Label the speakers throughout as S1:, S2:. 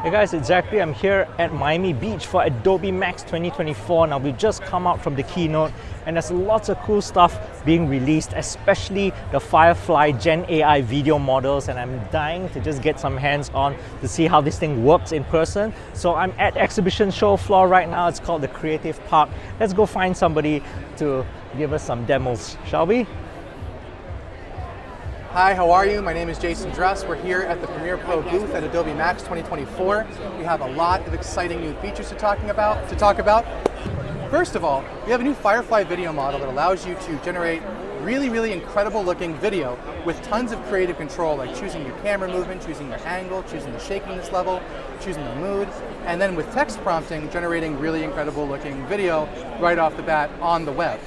S1: Hey guys, it's Zachary. I'm here at Miami Beach for Adobe MAX 2024. Now we've just come out from the keynote and there's lots of cool stuff being released, especially the Firefly Gen AI video models, and I'm dying to just get some hands on to see how this thing works in person. So I'm at exhibition show floor right now. It's called the Creative Park. Let's go find somebody to give us some demos, shall we?
S2: Hi, how are you? My name is Jason Dress. We're here at the Premiere Pro booth at Adobe MAX 2024. We have a lot of exciting new features to talk about. First of all, we have a new Firefly video model that allows you to generate really incredible looking video with tons of creative control, like choosing your camera movement, choosing your angle, choosing the shakiness level, choosing the mood, and then with text prompting, generating really incredible looking video right off the bat on the web.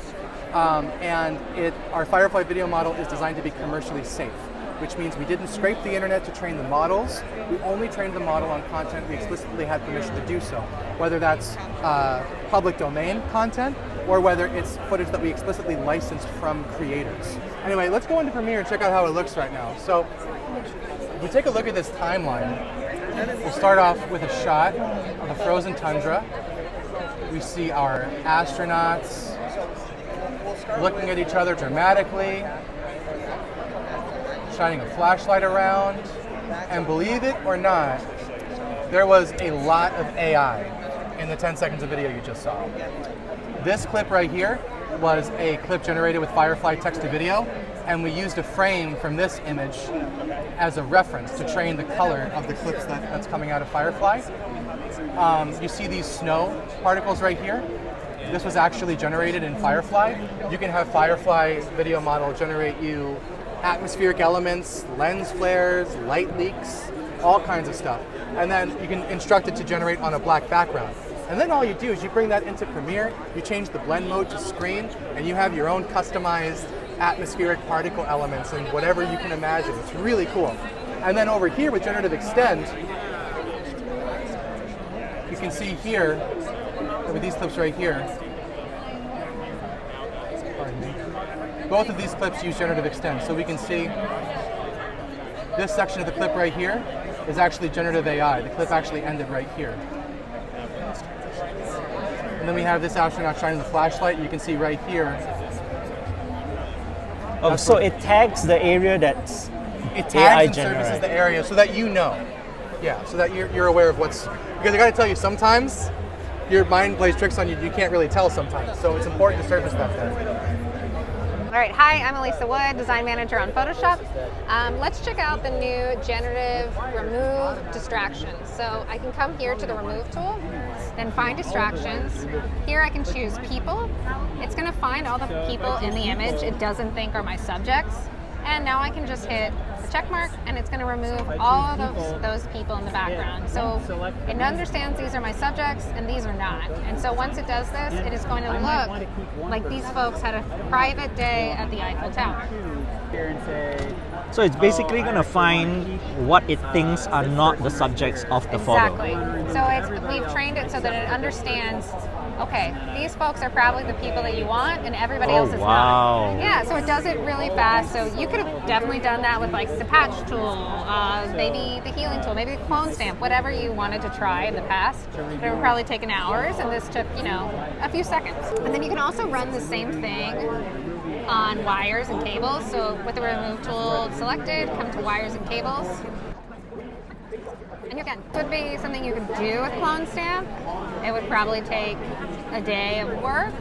S2: Our Firefly video model is designed to be commercially safe, which means we didn't scrape the internet to train the models. We only trained the model on content we explicitly had permission to do so, whether that's public domain content or whether it's footage that we explicitly licensed from creators. Anyway, let's go into Premiere and check out how it looks right now. So if we take a look at this timeline, we'll start off with a shot of a frozen tundra. We see our astronauts looking at each other dramatically, shining a flashlight around, and believe it or not, there was a lot of AI in the 10 seconds of video you just saw. This clip right here was a clip generated with Firefly text-to-video, and we used a frame from this image as a reference to train the color of the clips that's coming out of Firefly. You see these snow particles right here? This was actually generated in Firefly. You can have Firefly video model generate you atmospheric elements, lens flares, light leaks, all kinds of stuff. And then you can instruct it to generate on a black background. And then all you do is you bring that into Premiere, you change the blend mode to screen, and you have your own customized atmospheric particle elements and whatever you can imagine. It's really cool. And then over here with Generative Extend, you can see here, with these clips right here, both of these clips use Generative Extend. So we can see this section of the clip right here is actually Generative AI. The clip actually ended right here. And then we have this astronaut shining the flashlight. You can see right here.
S1: Oh, so it tags the area that's
S2: it tags
S1: AI
S2: and
S1: generated.
S2: services the area so that you know. Yeah, so that you're aware of what's, because I gotta tell you, sometimes your mind plays tricks on you, you can't really tell sometimes. So it's important to surface that there.
S3: All right, hi, I'm Elisa Wood, Design Manager on Photoshop. Let's check out the new Generative Remove Distractions. So I can come here to the Remove tool, then find Distractions. Here I can choose People. It's gonna find all the people in the image it doesn't think are my subjects. And now I can just hit the check mark and it's gonna remove all of those people in the background. So it understands these are my subjects and these are not. And so once it does this, it is going to look like these folks had a private day at the Eiffel Tower.
S1: So it's basically going to find what it thinks are not the subjects of the photo.
S3: Exactly. So we've trained it so that it understands, okay, these folks are probably the people that you want and everybody else is not. Yeah, so it does it really fast. So you could have definitely done that with like the patch tool, maybe the healing tool, maybe the clone stamp, whatever you wanted to try in the past. It would probably taken hours and this took, a few seconds. And then you can also run the same thing on wires and cables. So with the remove tool selected, come to wires and cables. And again, it would be something you could do with clone stamp. It would probably take a day of work.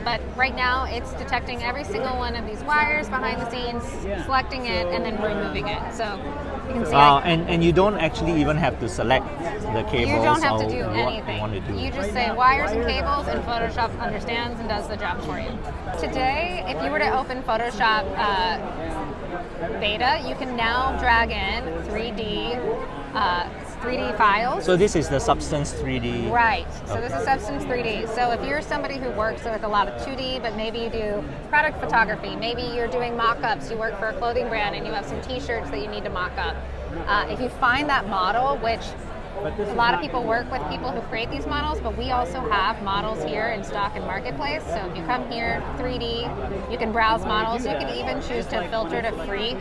S3: But right now it's detecting every single one of these wires behind the scenes, selecting it, and then removing it. So you can see
S1: and you don't actually even have to select the cables.
S3: You don't have to do
S1: or
S3: anything.
S1: What you want to do.
S3: You just say wires and cables and Photoshop understands and does the job for you. Today, if you were to open Photoshop beta, you can now drag in 3D files.
S1: So this is the Substance 3D.
S3: Right, so this is Substance 3D. So if you're somebody who works with a lot of 2D, but maybe you do product photography, maybe you're doing mock-ups, you work for a clothing brand and you have some t-shirts that you need to mock up. If you find that model, which a lot of people work with people who create these models, but we also have models here in stock and marketplace. So if you come here, 3D, you can browse models. You can even choose to filter to free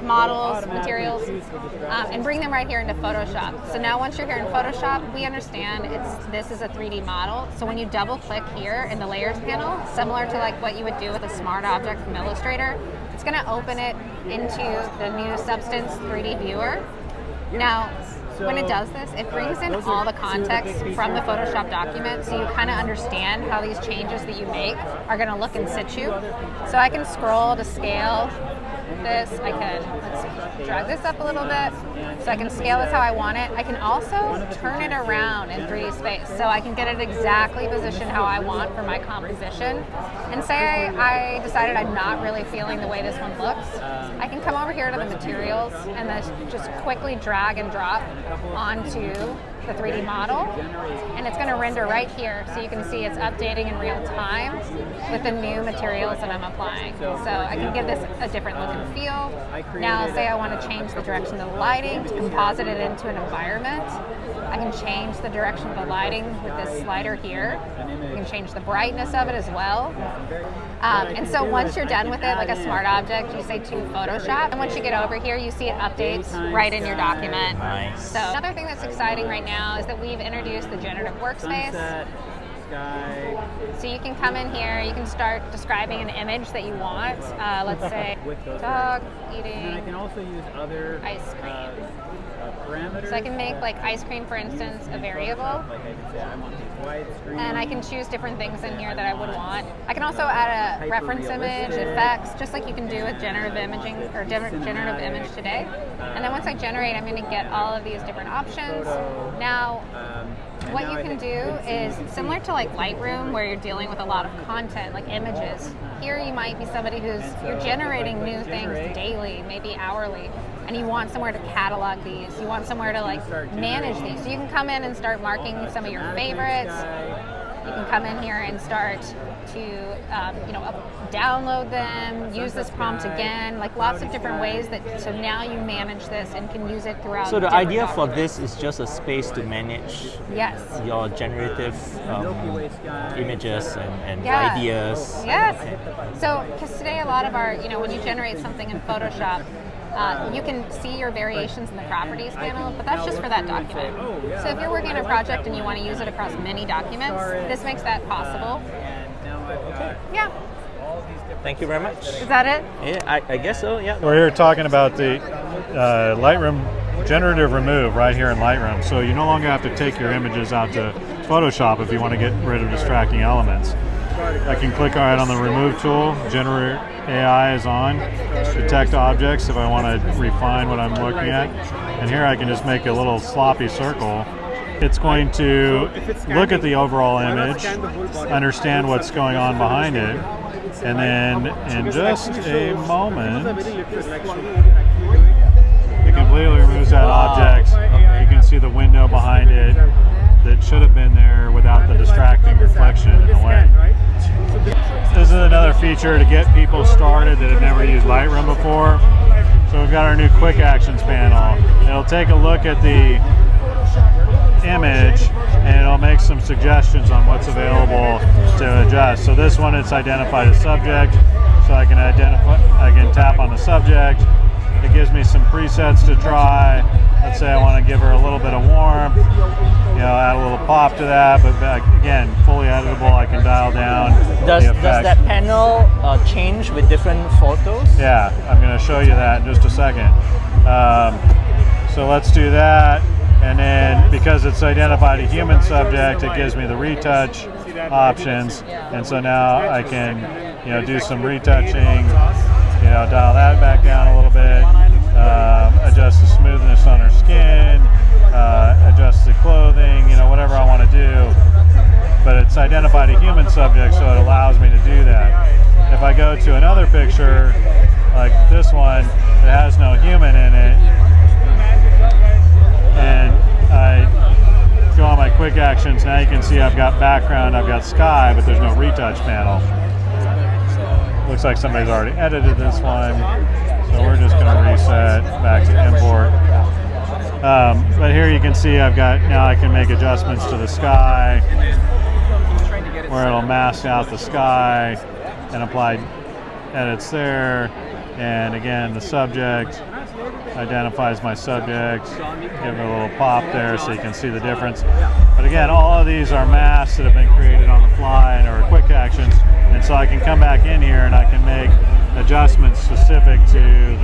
S3: models, materials, and bring them right here into Photoshop. So now once you're here in Photoshop, we understand this is a 3D model. So when you double click here in the layers panel, similar to like what you would do with a smart object from Illustrator, it's going to open it into the new Substance 3D viewer. Now, when it does this, it brings in all the context from the Photoshop document, so you kind of understand how these changes that you make are going to look in situ. So I can scroll to scale this. I can, let's drag this up a little bit, so I can scale this how I want it. I can also turn it around in 3D space, so I can get it exactly positioned how I want for my composition. And say I decided I'm not really feeling the way this one looks, I can come over here to the materials and then just quickly drag and drop onto the 3D model, and it's going to render right here, so you can see it's updating in real time with the new materials that I'm applying. So I can give this a different look and feel. Now say I want to change the direction of the lighting to composite it into an environment. I can change the direction of the lighting with this slider here. You can change the brightness of it as well. And so once you're done with it, like a smart object, you say to Photoshop, and once you get over here, you see it updates right in your document.
S1: Nice.
S3: So another thing that's exciting right now is that we've introduced the Generative workspace. So you can come in here, you can start describing an image that you want. Let's say dog eating
S4: I can also use other
S3: ice cream.
S4: parameters.
S3: So I can make like ice cream, for instance, a variable.
S4: Like I can say I want these widescreen.
S3: And I can choose different things in here that I would want. I can also add a reference image, effects, just like you can do with generative imaging or generative image today. And then once I generate, I'm going to get all of these different options. Now, what you can do is similar to like Lightroom, where you're dealing with a lot of content, like images. Here you might be somebody you're generating new things daily, maybe hourly, and you want somewhere to catalog these. You want somewhere to like manage these. So you can come in and start marking some of your favorites. You can come in here and start to download them, use this prompt again, like lots of different ways so now you manage this and can use it throughout.
S1: So the idea for this is just a space to manage your generative images and ideas.
S3: Yes. So, because today a lot of our, when you generate something in Photoshop, you can see your variations in the properties panel, but that's just for that document. So if you're working on a project and you want to use it across many documents, this makes that possible. Yeah.
S1: Thank you very much.
S3: Is that it?
S1: Yeah, I guess so, yeah.
S5: We're here talking about the Lightroom Generative Remove right here in Lightroom. So you no longer have to take your images out to Photoshop if you want to get rid of distracting elements. I can click right on the Remove tool. Generative AI is on. Detect objects if I want to refine what I'm looking at. And here I can just make a little sloppy circle. It's going to look at the overall image, understand what's going on behind it, and then in just a moment, it completely removes that object. You can see the window behind it that should have been there without the distracting reflection in the way. This is another feature to get people started that have never used Lightroom before. So we've got our new Quick Actions panel. It'll take a look at the image and it'll make some suggestions on what's available to adjust. So this one, it's identified as subject, so I can tap on the subject. It gives me some presets to try. Let's say I want to give her a little bit of warmth, add a little pop to that, but again, fully editable. I can dial down
S1: Does
S5: the effects.
S1: that panel change with different photos?
S5: Yeah, I'm going to show you that in just a second. So let's do that. And then because it's identified a human subject, it gives me the retouch options. And so now I can, do some retouching, dial that back down a little bit, adjust the smoothness on her skin, adjust the clothing, whatever I want to do. But it's identified a human subject, so it allows me to do that. If I go to another picture, like this one, that has no human in it, and I go on my quick actions, now you can see I've got background, I've got sky, but there's no retouch panel. Looks like somebody's already edited this one, so we're just going to reset back to import. But here you can see now I can make adjustments to the sky, where it'll mask out the sky and apply edits there. And again, the subject identifies my subject, give it a little pop there so you can see the difference. But again, all of these are masks that have been created on the fly and are quick actions. And so I can come back in here and I can make adjustments specific to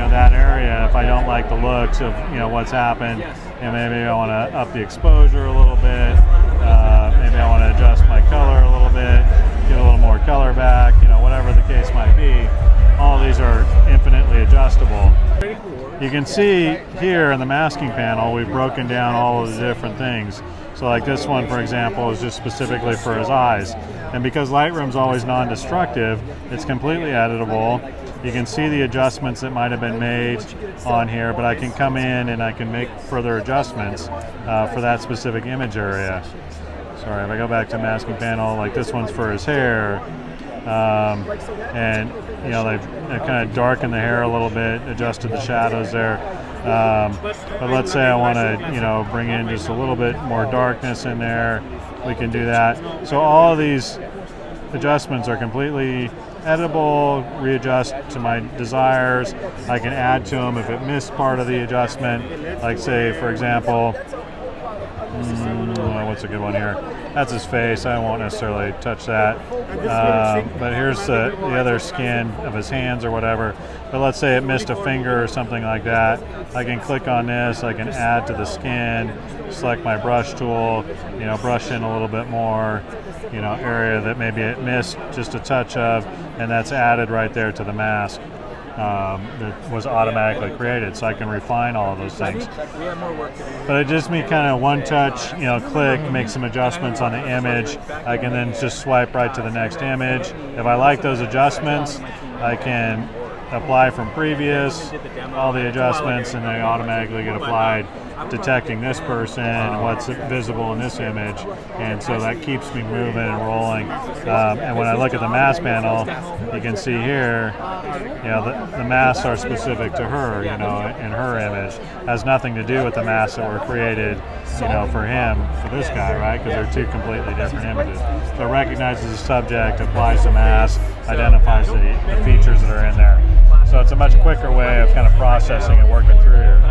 S5: that area if I don't like the looks of what's happened. And maybe I want to up the exposure a little bit. Maybe I want to adjust my color a little bit, get a little more color back. Whatever the case might be. All of these are infinitely adjustable. You can see here in the masking panel, we've broken down all of the different things. So like this one, for example, is just specifically for his eyes. And because Lightroom's always non-destructive, it's completely editable. You can see the adjustments that might have been made on here, but I can come in and I can make further adjustments for that specific image area. Sorry, if I go back to masking panel, like this one's for his hair. And they've kind of darkened the hair a little bit, adjusted the shadows there. But let's say I want to bring in just a little bit more darkness in there. We can do that. So all of these adjustments are completely editable, readjust to my desires. I can add to them if it missed part of the adjustment. Like say, for example, what's a good one here? That's his face. I won't necessarily touch that. But here's the other skin of his hands or whatever. But let's say it missed a finger or something like that. I can click on this. I can add to the skin, select my brush tool, brush in a little bit more, area that maybe it missed just a touch of, and that's added right there to the mask. That was automatically created, so I can refine all of those things. But it just me kind of one touch, click, make some adjustments on the image. I can then just swipe right to the next image. If I like those adjustments, I can apply from previous, all the adjustments, and they automatically get applied, detecting this person and what's visible in this image, and so that keeps me moving and rolling. And when I look at the mask panel, you can see here, the masks are specific to her, in her image. Has nothing to do with the masks that were created, for him, for this guy, right? Because they're two completely different images. So it recognizes the subject, applies the mask, identifies the features that are in there. So it's a much quicker way of kind of processing and working through here.